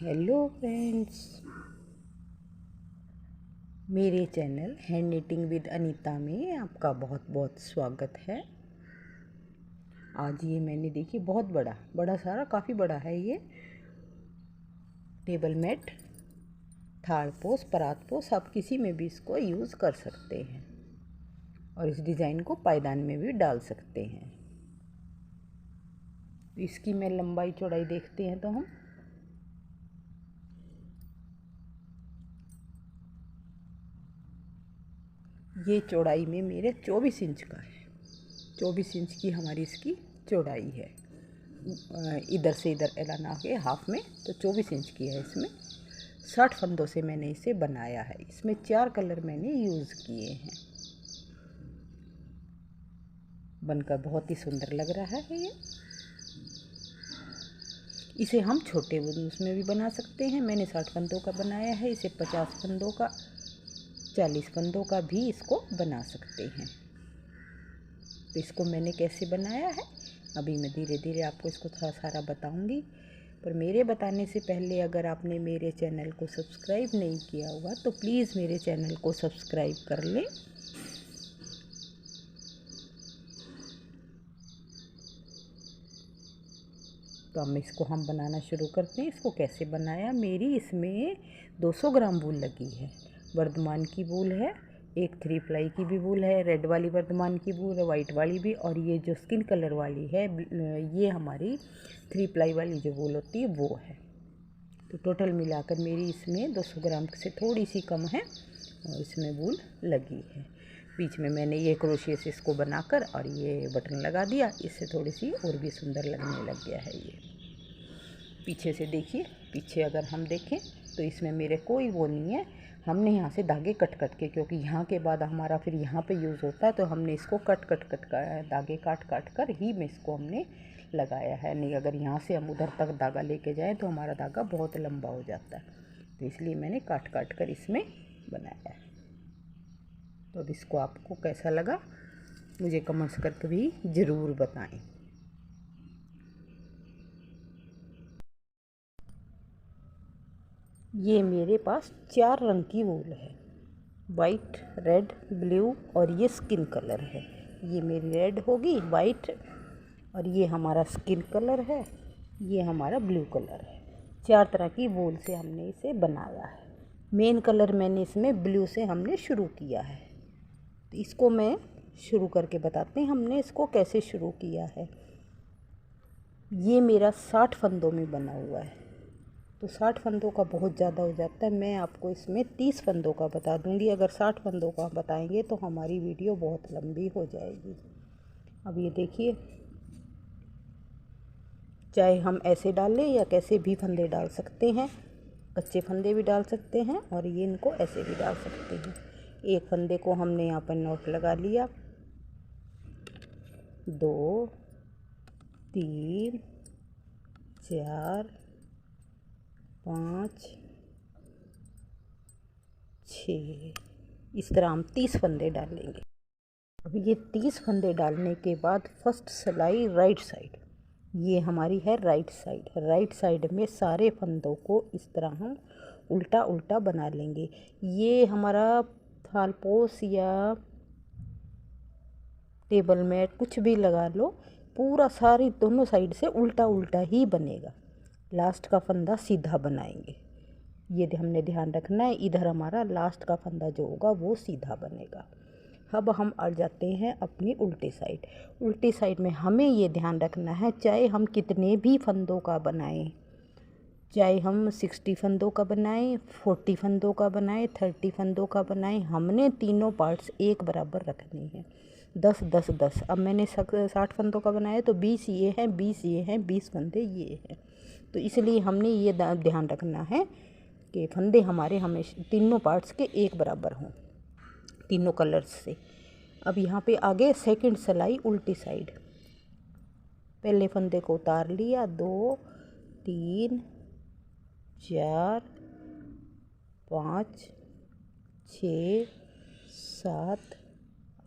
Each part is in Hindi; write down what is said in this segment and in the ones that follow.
हेलो फ्रेंड्स, मेरे channel hand knitting with Anita में आपका बहुत बहुत स्वागत है। आज ये मैंने देखी बहुत बड़ा सारा काफ़ी बड़ा है ये टेबल मैट, थाल पोस, परात पोस, आप किसी में भी इसको यूज़ कर सकते हैं और इस डिज़ाइन को पायदान में भी डाल सकते हैं। इसकी मैं लंबाई चौड़ाई देखते हैं तो हम ये चौड़ाई में मेरे 24 इंच का है। 24 इंच की हमारी इसकी चौड़ाई है। इधर से इधर एलाना के हाफ में तो 24 इंच की है। इसमें 60 फंदों से मैंने इसे बनाया है। इसमें 4 कलर मैंने यूज़ किए हैं। बनकर बहुत ही सुंदर लग रहा है ये। इसे हम छोटे उसमें भी बना सकते हैं। मैंने 60 फंदों का बनाया है। इसे 50 फंदों का, 40 फंदों का भी इसको बना सकते हैं। तो इसको मैंने कैसे बनाया है अभी मैं धीरे धीरे आपको इसको थोड़ा सारा बताऊंगी। पर मेरे बताने से पहले अगर आपने मेरे चैनल को सब्सक्राइब नहीं किया हुआ तो प्लीज़ मेरे चैनल को सब्सक्राइब कर लें। तो हम इसको बनाना शुरू करते हैं। इसको कैसे बनाया, मेरी इसमें 200 ग्राम वूल लगी है। वर्धमान की वूल है, एक 3 प्लाई की भी वूल है, रेड वाली वर्धमान की वूल है, वाइट वाली भी, और ये जो स्किन कलर वाली है ये हमारी 3 प्लाई वाली जो वूल होती है वो है। तो टोटल मिलाकर मेरी इसमें 200 ग्राम से थोड़ी सी कम है और इसमें वूल लगी है। बीच में मैंने ये क्रोशिया से इसको बनाकर और ये बटन लगा दिया। इससे थोड़ी सी और भी सुंदर लगने लग गया है ये। पीछे से देखिए, पीछे अगर हम देखें तो इसमें मेरे कोई वो नहीं है। हमने यहाँ से धागे कट के, क्योंकि यहाँ के बाद हमारा फिर यहाँ पे यूज़ होता है, तो हमने इसको कट कर धागे काट कर ही में इसको हमने लगाया है। नहीं अगर यहाँ से हम उधर तक धागा लेके जाएं तो हमारा धागा बहुत लंबा हो जाता है, तो इसलिए मैंने काट कर इसमें बनाया है। तो अब इसको आपको कैसा लगा मुझे कमेंट्स करके भी ज़रूर बताएं। ये मेरे पास 4 रंग की वूल है, वाइट, रेड, ब्लू और ये स्किन कलर है। ये मेरी रेड होगी, वाइट, और ये हमारा स्किन कलर है, ये हमारा ब्लू कलर है। 4 तरह की वूल से हमने इसे बनाया है। मेन कलर मैंने इसमें ब्लू से हमने शुरू किया है। तो इसको मैं शुरू करके बताते हैं हमने इसको कैसे शुरू किया है। ये मेरा 60 फंदों में बना हुआ है, तो 60 फंदों का बहुत ज़्यादा हो जाता है। मैं आपको इसमें 30 फंदों का बता दूंगी। अगर 60 फंदों का बताएंगे तो हमारी वीडियो बहुत लंबी हो जाएगी। अब ये देखिए, चाहे हम ऐसे डाल लें या कैसे भी फंदे डाल सकते हैं। कच्चे फंदे भी डाल सकते हैं और ये इनको ऐसे भी डाल सकते हैं। एक फंदे को हमने यहाँ पर नोट लगा लिया, 2, 3, 4, 5, 6, इस तरह हम 30 फंदे डालेंगे। अब ये 30 फंदे डालने के बाद फर्स्ट सिलाई राइट साइड, ये हमारी है राइट साइड। राइट साइड में सारे फंदों को इस तरह हम उल्टा उल्टा बना लेंगे। ये हमारा थालपोस या टेबल मैट कुछ भी लगा लो, पूरा सारी दोनों साइड से उल्टा उल्टा ही बनेगा। लास्ट का फंदा सीधा बनाएंगे, ये हमने ध्यान रखना है। इधर हमारा लास्ट का फंदा जो होगा वो सीधा बनेगा। अब हम अड़ जाते हैं अपनी उल्टी साइड। उल्टी साइड में हमें ये ध्यान रखना है, चाहे हम कितने भी फंदों का बनाएं, चाहे हम 60 फंदों का बनाएं, 40 फंदों का बनाएं, 30 फंदों का बनाएं, हमने तीनों पार्ट्स एक बराबर रखने हैं। 10 10 10। अब मैंने 60 फंदों का बनाया तो 20 ये हैं, 20 ये हैं, 20 फंदे ये हैं। तो इसलिए हमने ये ध्यान रखना है कि फंदे हमारे हमेशा तीनों पार्ट्स के एक बराबर हों, तीनों कलर्स से। अब यहाँ पे आगे सेकंड सिलाई उल्टी साइड, पहले फंदे को उतार लिया, 2, 3, 4, 5, 6, 7,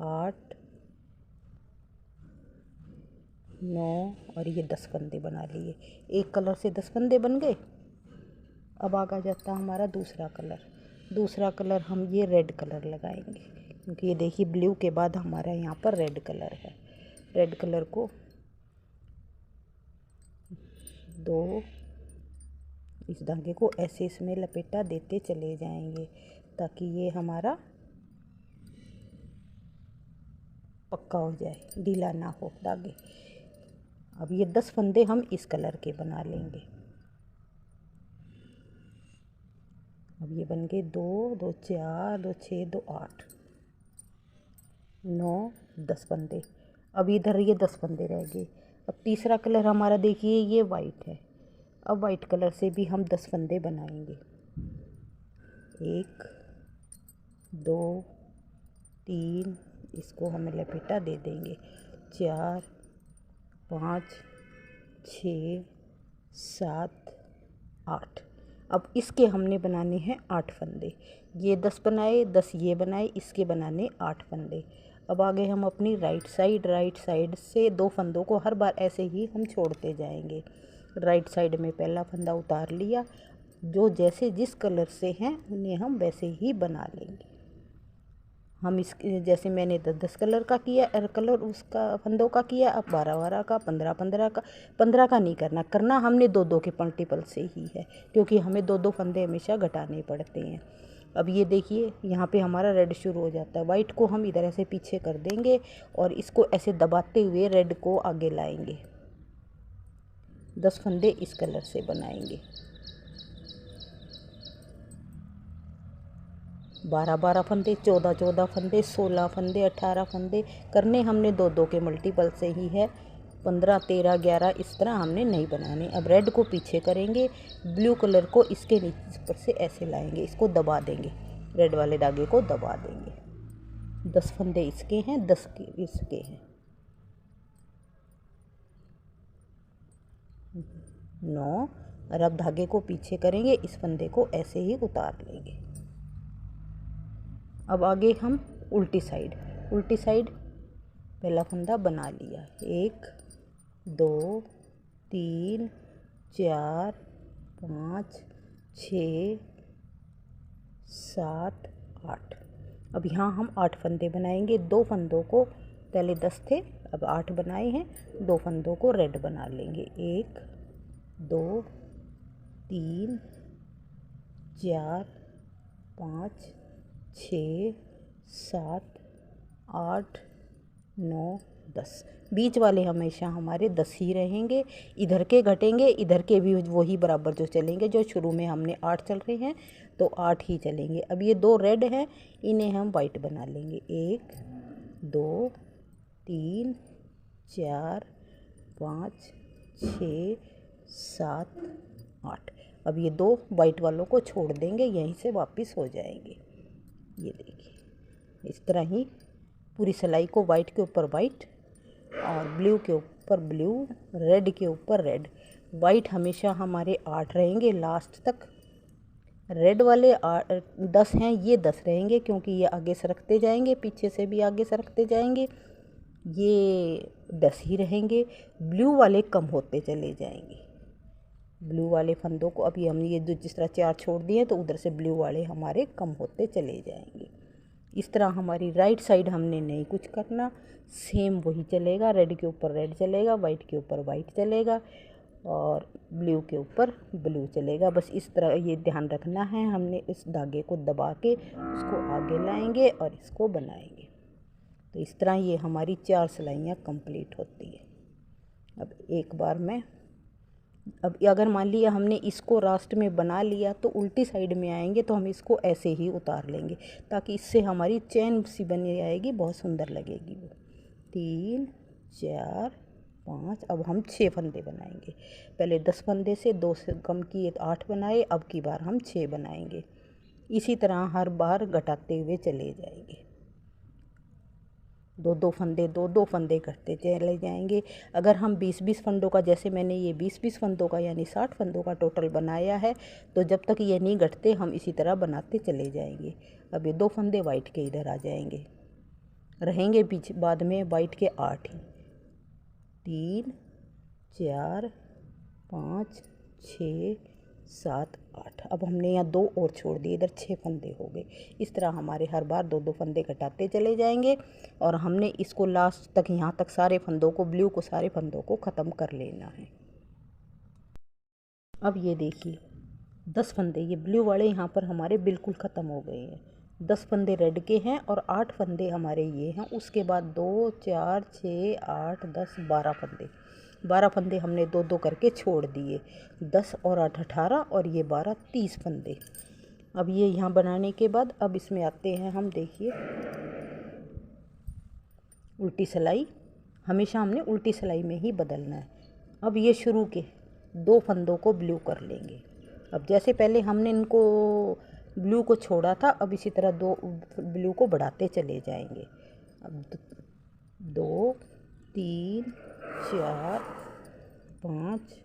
8, 9 और ये 10 फंदे बना लिए। एक कलर से 10 फंदे बन गए। अब आ जाता हमारा दूसरा कलर। दूसरा कलर हम ये रेड कलर लगाएंगे, क्योंकि ये देखिए ब्लू के बाद हमारा यहाँ पर रेड कलर है। रेड कलर को दो इस धागे को ऐसे इसमें लपेटा देते चले जाएंगे ताकि ये हमारा पक्का हो जाए, ढीला ना हो धागे। अब ये 10 फंदे हम इस कलर के बना लेंगे। अब ये बन गए 2 2 4 2 6 2 8 9 10 फंदे। अब इधर ये 10 फंदे रह गए। अब तीसरा कलर हमारा देखिए ये वाइट है। अब वाइट कलर से भी हम 10 फंदे बनाएंगे। 1 2 3 इसको हमें लपेटा दे देंगे, 4 5 6 7 8। अब इसके हमने बनाने हैं 8 फंदे। ये 10 बनाए, 10 ये बनाए, इसके बनाने 8 फंदे। अब आगे हम अपनी राइट साइड से 2 फंदों को हर बार ऐसे ही हम छोड़ते जाएंगे। राइट साइड में पहला फंदा उतार लिया, जो जैसे जिस कलर से हैं उन्हें हम वैसे ही बना लेंगे। हम इस जैसे मैंने 10 कलर का किया, कलर उसका फंदों का किया, अब 12 का 15 का 15 का नहीं करना हमने 2 के मल्टीपल से ही है, क्योंकि हमें 2 फंदे हमेशा घटाने पड़ते हैं। अब ये देखिए यहाँ पे हमारा रेड शुरू हो जाता है। वाइट को हम इधर ऐसे पीछे कर देंगे और इसको ऐसे दबाते हुए रेड को आगे लाएंगे। 10 फंदे इस कलर से बनाएंगे। 12 फंदे, 14 फंदे, 16 फंदे, 18 फंदे करने हमने 2 के मल्टीपल से ही है। 15 13 11 इस तरह हमने नहीं बनाने। अब रेड को पीछे करेंगे, ब्लू कलर को इसके नीचे पर से ऐसे लाएंगे, इसको दबा देंगे, रेड वाले धागे को दबा देंगे। 10 फंदे इसके हैं, 10 के इसके हैं। 9। और अब धागे को पीछे करेंगे, इस फंदे को ऐसे ही उतार लेंगे। अब आगे हम उल्टी साइड पहला फंदा बना लिया। 1 2 3 4 5 6 7 8। अब यहाँ हम 8 फंदे बनाएंगे। 2 फंदों को, पहले 10 थे अब 8 बनाए हैं, 2 फंदों को रेड बना लेंगे। 1 2 3 4 5 6 7 8 9 10। बीच वाले हमेशा हमारे 10 ही रहेंगे। इधर के घटेंगे, इधर के भी वही बराबर जो चलेंगे, जो शुरू में हमने 8 चल रहे हैं तो 8 ही चलेंगे। अब ये 2 रेड हैं, इन्हें हम वाइट बना लेंगे। 1 2 3 4 5 6 7 8। अब ये 2 वाइट वालों को छोड़ देंगे, यहीं से वापस हो जाएंगे। ये देखिए इस तरह ही पूरी सिलाई को वाइट के ऊपर वाइट और ब्लू के ऊपर ब्लू, रेड के ऊपर रेड। वाइट हमेशा हमारे 8 रहेंगे लास्ट तक। रेड वाले 10 हैं, ये 10 रहेंगे क्योंकि ये आगे सरकते जाएंगे, पीछे से भी आगे सरकते जाएंगे, ये 10 ही रहेंगे। ब्लू वाले कम होते चले जाएंगे। ब्लू वाले फंदों को अभी हम ये जिस तरह 4 छोड़ दिए तो उधर से ब्लू वाले हमारे कम होते चले जाएंगे। इस तरह हमारी राइट साइड हमने नहीं कुछ करना, सेम वही चलेगा। रेड के ऊपर रेड चलेगा, वाइट के ऊपर वाइट चलेगा और ब्लू के ऊपर ब्लू चलेगा। बस इस तरह ये ध्यान रखना है, हमने इस धागे को दबा के उसको आगे लाएंगे और इसको बनाएंगे। तो इस तरह ये हमारी 4 सिलाइयाँ कंप्लीट होती है। अब एक बार मैं अगर मान लिया हमने इसको लास्ट में बना लिया तो उल्टी साइड में आएंगे तो हम इसको ऐसे ही उतार लेंगे ताकि इससे हमारी चैन सी बनी आएगी, बहुत सुंदर लगेगी वो। 3 4 5। अब हम 6 फंदे बनाएंगे। पहले 10 फंदे से 2 से कम किए तो 8 बनाए, अब की बार हम 6 बनाएंगे। इसी तरह हर बार घटाते हुए चले जाएंगे। 2 फंदे करते चले जाएंगे। अगर हम 20 फंदों का, जैसे मैंने ये 20 फंदों का यानी 60 फंदों का टोटल बनाया है, तो जब तक ये नहीं घटते हम इसी तरह बनाते चले जाएंगे। अब ये 2 फंदे वाइट के इधर आ जाएंगे, रहेंगे पीछे बाद में वाइट के 8 ही। 3 4 5 6 7 8। अब हमने यहाँ 2 और छोड़ दिए, इधर 6 फंदे हो गए। इस तरह हमारे हर बार 2-2 फंदे घटाते चले जाएंगे और हमने इसको लास्ट तक, यहाँ तक सारे फंदों को, ब्लू को, सारे फंदों को ख़त्म कर लेना है। अब ये देखिए 10 फंदे ये ब्लू वाले यहाँ पर हमारे बिल्कुल ख़त्म हो गए हैं। 10 फंदे रेड के हैं और 8 फंदे हमारे ये हैं। उसके बाद 2, 4, 6, 8, 10, 12 फंदे। 12 फंदे हमने 2-2 करके छोड़ दिए। 10 और 8 18 और ये 12 30 फंदे। अब ये यहाँ बनाने के बाद अब इसमें आते हैं हम, देखिए उल्टी सिलाई। हमेशा हमने उल्टी सिलाई में ही बदलना है। अब ये शुरू के 2 फंदों को ब्लू कर लेंगे। अब जैसे पहले हमने इनको ब्लू को छोड़ा था, अब इसी तरह 2 ब्लू को बढ़ाते चले जाएंगे। अब 2, 3, 4, 5,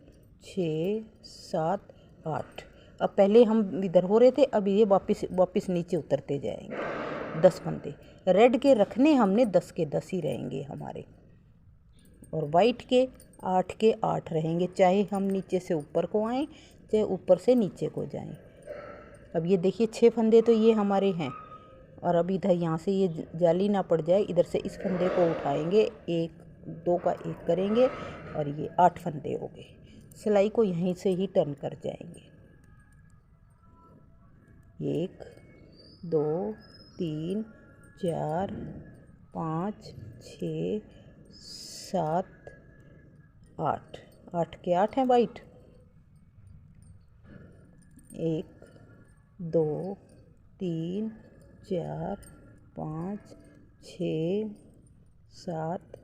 6, 7, 8। अब पहले हम इधर हो रहे थे, अब ये वापस नीचे उतरते जाएंगे। 10 फंदे रेड के रखने हमने, 10 के 10 ही रहेंगे हमारे, और वाइट के 8 रहेंगे, चाहे हम नीचे से ऊपर को आएँ चाहे ऊपर से नीचे को जाएं। अब ये देखिए 6 फंदे तो ये हमारे हैं, और अब इधर यहाँ से ये जाली ना पड़ जाए, इधर से इस फंदे को उठाएंगे, 1 2 का 1 करेंगे और ये 8 फंदे हो गए। सिलाई को यहीं से ही टर्न कर जाएंगे। 1 2 3 4 5 6 7 8। 8 के 8 हैं वाइट। 1 2 3 4 5 6 7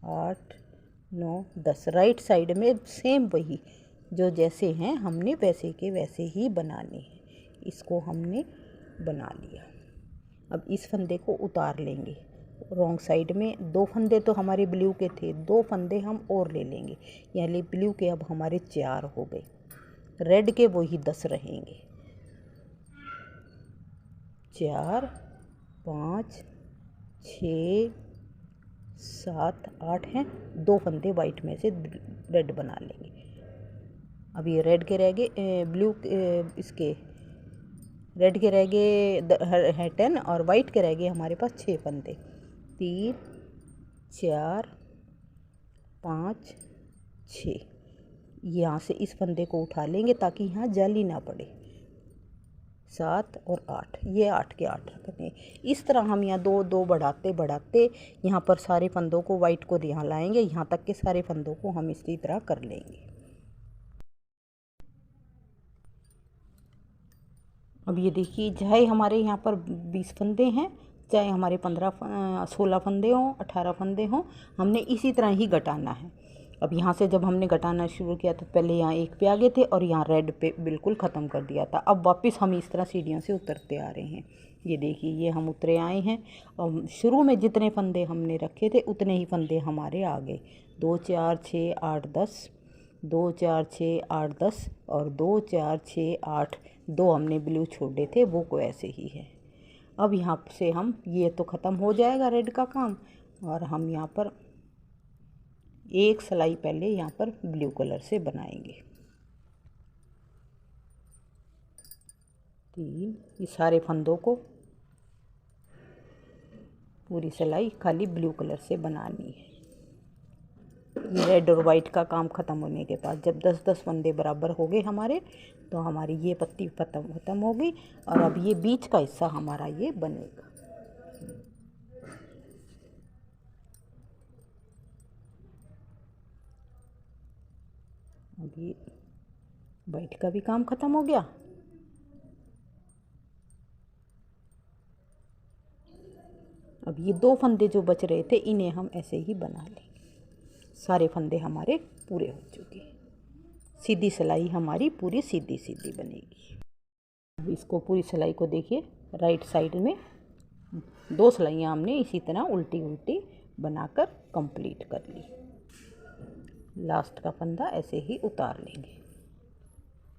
8 9 10। राइट साइड में सेम वही जो जैसे हैं हमने वैसे के वैसे ही बनाने हैं। इसको हमने बना लिया। अब इस फंदे को उतार लेंगे रॉन्ग साइड में। 2 फंदे तो हमारे ब्लू के थे, 2 फंदे हम और ले लेंगे, यानी ब्लू के अब हमारे 4 हो गए, रेड के वही 10 रहेंगे। 4 5 6 7 8 हैं। 2 फंदे वाइट में से रेड बना लेंगे। अब ये रेड के रह गए, ब्लू इसके रेड के रह गए है 10 और वाइट के रह गए हमारे पास 6 फंदे। 3 4 5 6। यहाँ से इस फंदे को उठा लेंगे ताकि यहाँ जाली ना पड़े। 7 और 8, ये 8 के 8 रखने। इस तरह हम यहाँ 2 2 बढ़ाते बढ़ाते यहाँ पर सारे फंदों को वाइट को यहाँ लाएंगे, यहाँ तक के सारे फंदों को हम इसी तरह कर लेंगे। अब ये देखिए, चाहे हमारे यहाँ पर 20 फंदे हैं, चाहे हमारे 16 फंदे हों, 18 फंदे हों, हमने इसी तरह ही घटाना है। अब यहाँ से जब हमने घटाना शुरू किया तो पहले यहाँ 1 पे आ गए थे और यहाँ रेड पे बिल्कुल ख़त्म कर दिया था। अब वापस हम इस तरह सीढ़ियों से उतरते आ रहे हैं। ये देखिए, ये हम उतरे आए हैं और शुरू में जितने फंदे हमने रखे थे उतने ही फंदे हमारे आ गए। 2 4 6 8 10, 2 4 6 8 10 और 2 4 6 8। 2 हमने ब्लू छोड़े थे, वो को ऐसे ही है। अब यहाँ से हम, ये तो ख़त्म हो जाएगा रेड का काम, और हम यहाँ पर एक सिलाई पहले यहाँ पर ब्लू कलर से बनाएंगे। 3, ये सारे फंदों को पूरी सिलाई खाली ब्लू कलर से बनानी है। ये रेड और वाइट का काम ख़त्म होने के बाद जब 10-10 फंदे बराबर हो गए हमारे, तो हमारी ये पत्ती ख़त्म हो गई और अब ये बीच का हिस्सा हमारा ये बनेगा। अब ये वाइट का भी काम ख़त्म हो गया। अब ये 2 फंदे जो बच रहे थे इन्हें हम ऐसे ही बना लेंगे। सारे फंदे हमारे पूरे हो चुके हैं। सीधी सिलाई हमारी पूरी सीधी सीधी बनेगी। अब इसको पूरी सिलाई को देखिए, राइट साइड में 2 सिलाइयाँ हमने इसी तरह उल्टी उल्टी बनाकर कंप्लीट कर ली। लास्ट का फंदा ऐसे ही उतार लेंगे।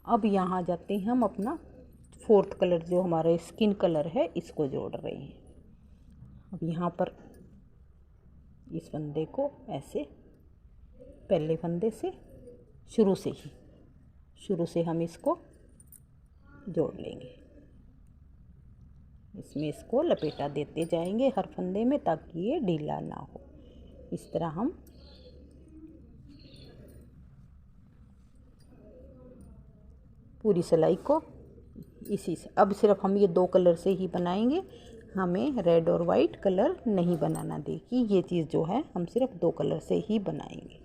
अब यहाँ जाते हैं हम अपना 4th कलर जो हमारा स्किन कलर है इसको जोड़ रहे हैं। अब यहाँ पर इस फंदे को ऐसे पहले फंदे से शुरू से हम इसको जोड़ लेंगे। इसमें इसको लपेटा देते जाएंगे हर फंदे में ताकि ये ढीला ना हो। इस तरह हम पूरी सिलाई को इसी से, अब सिर्फ हम ये 2 कलर से ही बनाएंगे, हमें रेड और वाइट कलर नहीं बनाना। देखिए ये चीज़ जो है हम सिर्फ 2 कलर से ही बनाएंगे।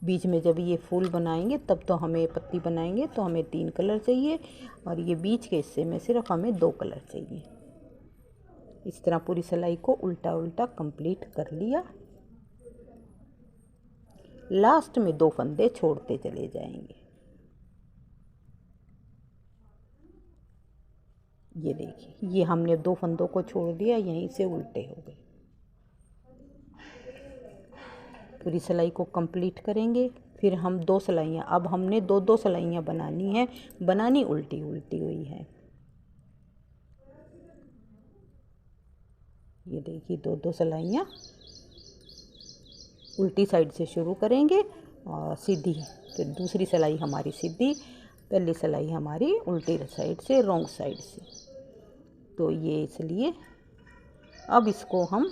बीच में जब ये फूल बनाएंगे तब तो हमें पत्ती बनाएंगे तो हमें 3 कलर चाहिए, और ये बीच के हिस्से में सिर्फ हमें 2 कलर चाहिए। इस तरह पूरी सिलाई को उल्टा उल्टा कंप्लीट कर लिया। लास्ट में 2 फंदे छोड़ते चले जाएंगे। ये देखिए ये हमने 2 फंदों को छोड़ दिया, यहीं से उल्टे हो गए। पूरी सिलाई को कंप्लीट करेंगे। फिर हम 2 सिलाइयाँ, अब हमने 2 सिलाइयाँ बनानी है, बनानी उल्टी उल्टी हुई है। ये देखिए 2 सिलाइयाँ उल्टी साइड से शुरू करेंगे और सीधी, फिर दूसरी सिलाई हमारी सीधी, पहली सिलाई हमारी उल्टी साइड से, रॉन्ग साइड से। तो ये इसलिए अब इसको हम,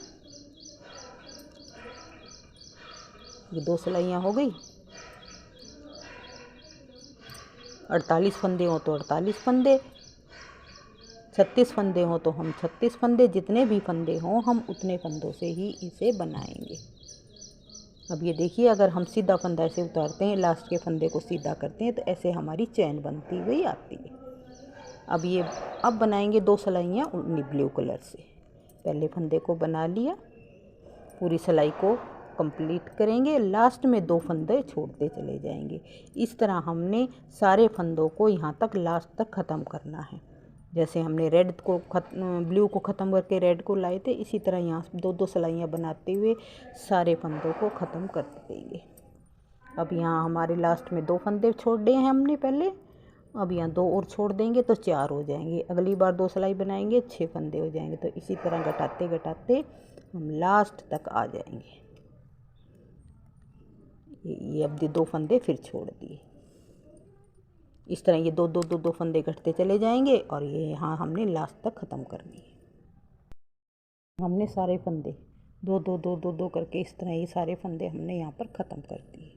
ये 2 सिलाइयाँ हो गई। 48 फंदे हो तो 48 फंदे, 36 फंदे हो तो हम 36 फंदे, जितने भी फंदे हों हम उतने फंदों से ही इसे बनाएंगे। अब ये देखिए अगर हम सीधा फंदा ऐसे उतारते हैं, लास्ट के फंदे को सीधा करते हैं तो ऐसे हमारी चैन बनती हुई आती है। अब बनाएंगे 2 सिलाइयाँ ब्लू कलर से। पहले फंदे को बना लिया, पूरी सिलाई को कंप्लीट करेंगे, लास्ट में 2 फंदे छोड़ते चले जाएंगे। इस तरह हमने सारे फंदों को यहाँ तक लास्ट तक ख़त्म करना है। जैसे हमने ब्लू को ख़त्म करके रेड को लाए थे, इसी तरह यहाँ 2 सिलाइयाँ बनाते हुए सारे फंदों को ख़त्म कर देंगे। अब यहाँ हमारे लास्ट में 2 फंदे छोड़ दिए हैं हमने पहले, अब यहाँ 2 और छोड़ देंगे तो 4 हो जाएंगे। अगली बार 2 सिलाई बनाएंगे 6 फंदे हो जाएंगे। तो इसी तरह घटाते घटाते हम लास्ट तक आ जाएंगे। ये अब 2 फंदे फिर छोड़ दिए। इस तरह ये 2 फंदे घटते चले जाएंगे और ये यहाँ हमने लास्ट तक ख़त्म करनी है। हमने सारे फंदे 2 करके इस तरह ये सारे फंदे हमने यहाँ पर ख़त्म कर दिए।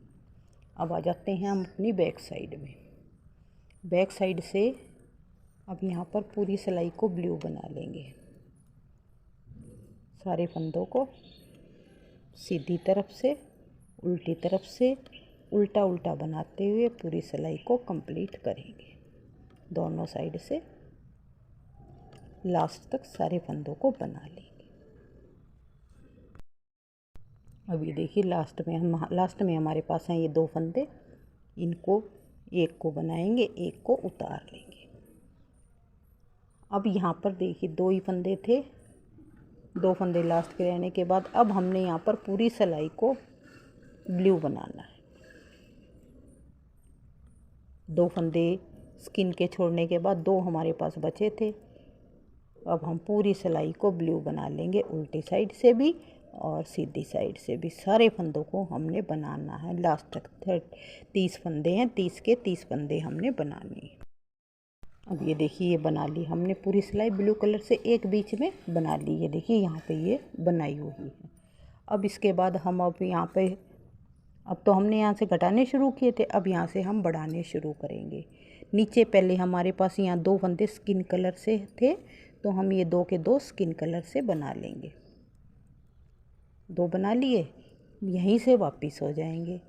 अब आ जाते हैं हम अपनी बैक साइड में। बैक साइड से अब यहाँ पर पूरी सिलाई को ब्लू बना लेंगे। सारे फंदों को सीधी तरफ से उल्टी तरफ से उल्टा उल्टा बनाते हुए पूरी सिलाई को कंप्लीट करेंगे। दोनों साइड से लास्ट तक सारे फंदों को बना लेंगे। अब ये देखिए लास्ट में हमारे पास हैं ये 2 फंदे, इनको एक को बनाएंगे, एक को उतार लेंगे। अब यहाँ पर देखिए 2 ही फंदे थे, 2 फंदे लास्ट के रहने के बाद अब हमने यहाँ पर पूरी सिलाई को ब्लू बनाना है। 2 फंदे स्किन के छोड़ने के बाद 2 हमारे पास बचे थे। अब हम पूरी सिलाई को ब्लू बना लेंगे, उल्टी साइड से भी और सीधी साइड से भी। सारे फंदों को हमने बनाना है लास्ट तक। 30 फंदे हैं, 30 के 30 फंदे हमने बनाने हैं। अब ये देखिए ये बना ली हमने पूरी सिलाई ब्लू कलर से, एक बीच में बना ली। ये देखिए यहाँ पे ये बनाई हुई है। अब इसके बाद हम अब तो हमने यहाँ से घटाने शुरू किए थे, अब यहाँ से हम बढ़ाने शुरू करेंगे। नीचे पहले हमारे पास यहाँ 2 फंदे स्किन कलर से थे, तो हम ये 2 के 2 स्किन कलर से बना लेंगे। 2 बना लिए, यहीं से वापस हो जाएंगे।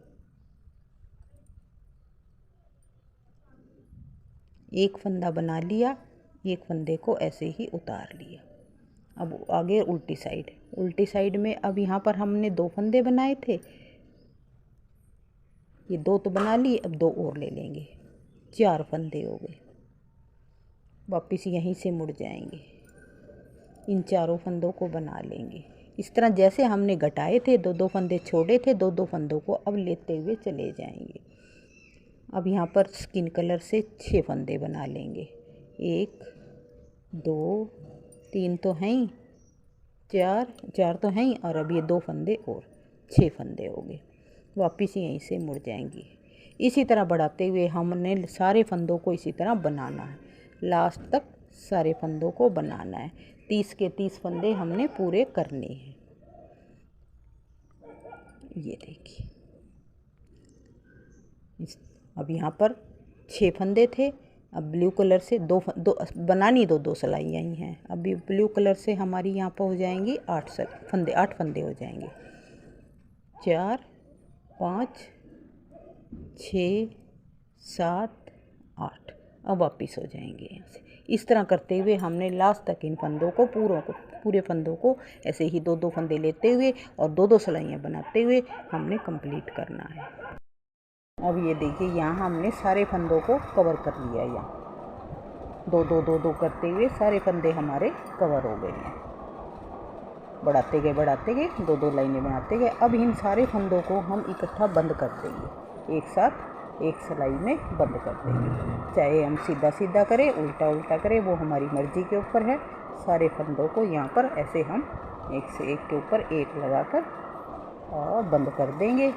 एक फंदा बना लिया, एक फंदे को ऐसे ही उतार लिया। अब आगे उल्टी साइड में अब यहाँ पर हमने 2 फंदे बनाए थे, ये 2 तो बना लिए, अब 2 और ले लेंगे, 4 फंदे हो गए। वापस यहीं से मुड़ जाएंगे, इन 4 फंदों को बना लेंगे। इस तरह जैसे हमने घटाए थे, 2 फंदे छोड़े थे, 2 फंदों को अब लेते हुए चले जाएंगे। अब यहाँ पर स्किन कलर से 6 फंदे बना लेंगे। 1 2 3 तो हैं ही, 4 तो हैं ही, और अब ये 2 फंदे और 6 फंदे हो गए। वापस यहीं से मुड़ जाएंगे। इसी तरह बढ़ाते हुए हमने सारे फंदों को इसी तरह बनाना है, लास्ट तक सारे फंदों को बनाना है। 30 के 30 फंदे हमने पूरे करने हैं। ये देखिए, अब यहाँ पर 6 फंदे थे। अब ब्लू कलर से दो बनानी दो सिलाइयाँ ही हैं। अभी ब्लू कलर से हमारी यहाँ पर हो जाएंगी 8 फंदे हो जाएंगे। 4 5 6 7 8। अब वापस हो जाएंगे यहाँ से। इस तरह करते हुए हमने लास्ट तक इन फंदों को पूरे फंदों को ऐसे ही 2 फंदे लेते हुए और 2 सिलाइयाँ बनाते हुए हमने कंप्लीट करना है। अब ये देखिए, यहाँ हमने सारे फंदों को कवर कर लिया। यहाँ 2 करते हुए सारे फंदे हमारे कवर हो गए हैं। बढ़ाते गए 2 लाइनें बनाते गए। अब इन सारे फंदों को हम इकट्ठा बंद कर देंगे, एक साथ एक सिलाई में बंद कर देंगे। चाहे हम सीधा करें, उल्टा करें, वो हमारी मर्ज़ी के ऊपर है। सारे फंदों को यहाँ पर ऐसे हम एक से एक के ऊपर एक लगाकर और बंद कर देंगे।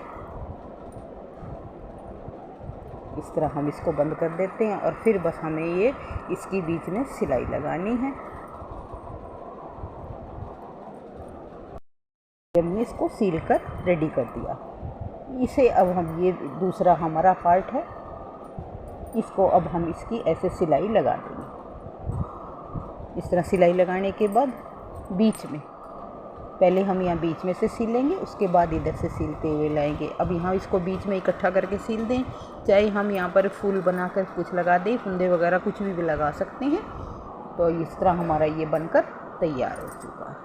इस तरह हम इसको बंद कर देते हैं और फिर बस हमें ये इसकी बीच में सिलाई लगानी है। हमने इसको सील कर रेडी कर दिया। इसे अब हम, ये दूसरा हमारा पार्ट है, इसको अब हम इसकी ऐसे सिलाई लगा देंगे। इस तरह सिलाई लगाने के बाद बीच में, पहले हम यहाँ बीच में से सिल लेंगे, उसके बाद इधर से सिलते हुए लाएंगे। अब यहाँ इसको बीच में इकट्ठा करके सिल दें। चाहे हम यहाँ पर फूल बनाकर कुछ लगा दें, फुंदे वगैरह कुछ भी लगा सकते हैं। तो इस तरह हमारा ये बनकर तैयार हो चुका है।